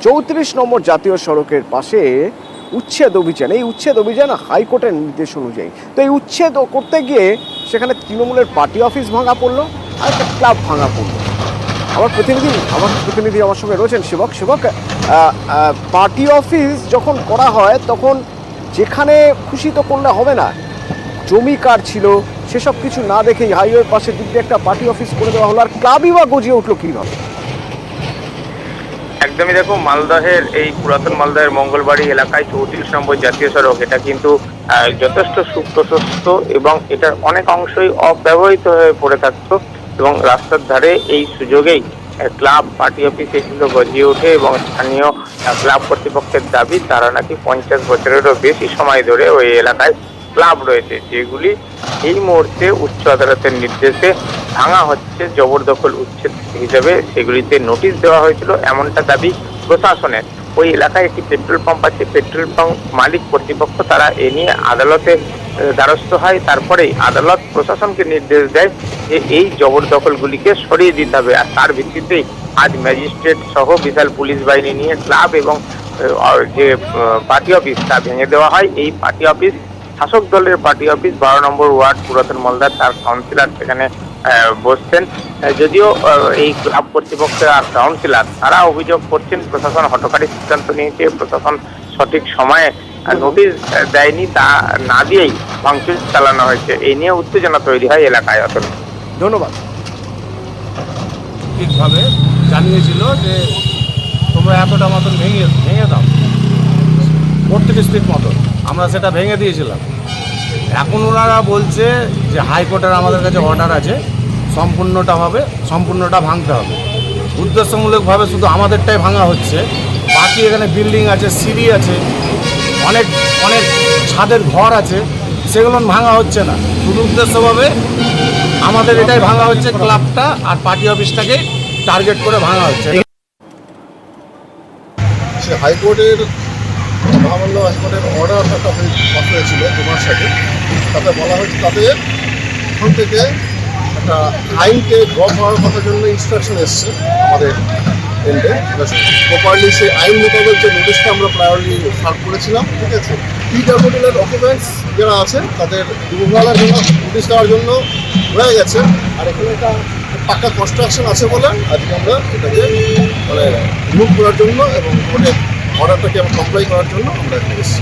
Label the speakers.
Speaker 1: 34 নম্বর জাতীয় সড়কের পাশে উচ্ছেদ অভিযান, এই উচ্ছেদ অভিযান হাইকোর্টের নির্দেশ অনুযায়ী। তো এই উচ্ছেদ করতে গিয়ে সেখানে তৃণমূলের পার্টি অফিস ভাঙা পড়লো আর একটা ক্লাব ভাঙা পড়লো। আমার প্রতিনিধি আমার সঙ্গে রয়েছেন শিবক। পার্টি অফিস যখন করা হয় তখন যেখানে খুশি তো করলে হবে না, জমি কার ছিল সেসব কিছু না দেখেই হাইওয়ের পাশে দিক দিয়ে একটা পার্টি অফিস করে দেওয়া হলো, আর ক্লাবই বা গজিয়ে উঠলো কীভাবে?
Speaker 2: একদমই দেখো, মালদহের এই পুরাতন মালদহের মঙ্গলবাড়ি এলাকায় 34 নম্বর জাতীয় সড়ক, এটা কিন্তু যথেষ্ট সুপ্রশস্ত এবং এটার অনেক অংশই অব্যবহৃত হয়ে পড়ে থাকতো এবং রাস্তার ধারে এই সুযোগেই ক্লাব পার্টি অফিস এগুলো গজিয়ে ওঠে এবং স্থানীয় ক্লাব কর্তৃপক্ষের দাবি তারা নাকি 50 বছরেরও বেশি সময় ধরে ওই এলাকায় ক্লাব রয়েছে, যেগুলি এই মুহূর্তে উচ্চ আদালতের নির্দেশে ভাঙা হচ্ছে জবরদখল উচ্ছেদ হিসেবে। সেগুলিতে নোটিশ দেওয়া হয়েছিল এমনটা দাবি প্রশাসনের। ওই এলাকায় একটি পেট্রোল পাম্প আছে, পেট্রোল পাম্প মালিক কর্তৃপক্ষ তারা এ নিয়ে আদালতে দ্বারস্থ হয়। তারপরেই আদালত প্রশাসনকে নির্দেশ দেয় যে এই জবরদখলগুলিকে সরিয়ে দিতে হবে, আর তার ভিত্তিতেই আজ ম্যাজিস্ট্রেট সহ বিশাল পুলিশ বাহিনী নিয়ে ক্লাব এবং যে পার্টি অফিস তা ভেঙে দেওয়া হয়। এই পার্টি অফিস শাসক দলের পার্টি অফিস, 12 নম্বর ওয়ার্ড পুরাতন মালদার, তার কাউন্সিলর সেখানে বসছেন। যদিও এই ক্লাব কর্তৃপক্ষের আর কাউন্সিলর তারা অভিযোগ করছেন প্রশাসন হঠকারী সিদ্ধান্ত নিয়েছে, প্রশাসন সঠিক সময়ে নোটিশ দেয়নি, তা না দিয়েই ভাঙচুর চালানো হয়েছে। এই নিয়ে উত্তেজনা তৈরি হয় এলাকায়। অতল,
Speaker 1: ধন্যবাদ।
Speaker 3: ঠিকভাবে জানিয়েছিল যে তোমরা এতটা মতন ভেঙে দাও, 38 ফিট মতন, আমরা সেটা ভেঙে দিয়েছিলাম। এখন ওনারা বলছে যে হাইকোর্টের আমাদের কাছে অর্ডার আছে, সম্পূর্ণটা ভাঙতে হবে। উদ্দেশ্যমূলকভাবে শুধু আমাদেরটাই ভাঙা হচ্ছে, বাকি এখানে বিল্ডিং আছে, সিঁড়ি আছে, অনেক অনেক ছাদের ঘর আছে, সেগুলো ভাঙা হচ্ছে না। শুধু উদ্দেশ্যভাবে আমাদের এটাই ভাঙা হচ্ছে, ক্লাবটা আর পার্টি অফিসটাকে টার্গেট করে ভাঙা হচ্ছে।
Speaker 4: সে হাইকোর্টের মহামান্য হাইকোর্টের অর্ডার একটা পাস হয়েছিল 2 মাস আগে, তাতে বলা হয়েছে তাদের এখন থেকে একটা আইনকে ড্রপ হওয়ার কথার জন্য ইনস্ট্রাকশন এসছে আমাদের এন্ডে। প্রপারলি সেই আইন মোতাবেক যে নোটিশটা আমরা প্রায়োরিটি সার্ভ করেছিলাম, ঠিক আছে, পিডব্লিউডির ডকুমেন্টস যারা আছেন তাদের রিমুভালের জন্য নোটিশ দেওয়ার জন্য হয়ে গেছে। আর এখানে একটা পাক্কা কনস্ট্রাকশন আছে বলে আজকে আমরা এটাকে রিমুভ করার জন্য এবং কোর্টের অর্ডারটাকে কমপ্লাই করার জন্য আমরা এখানে এসেছি।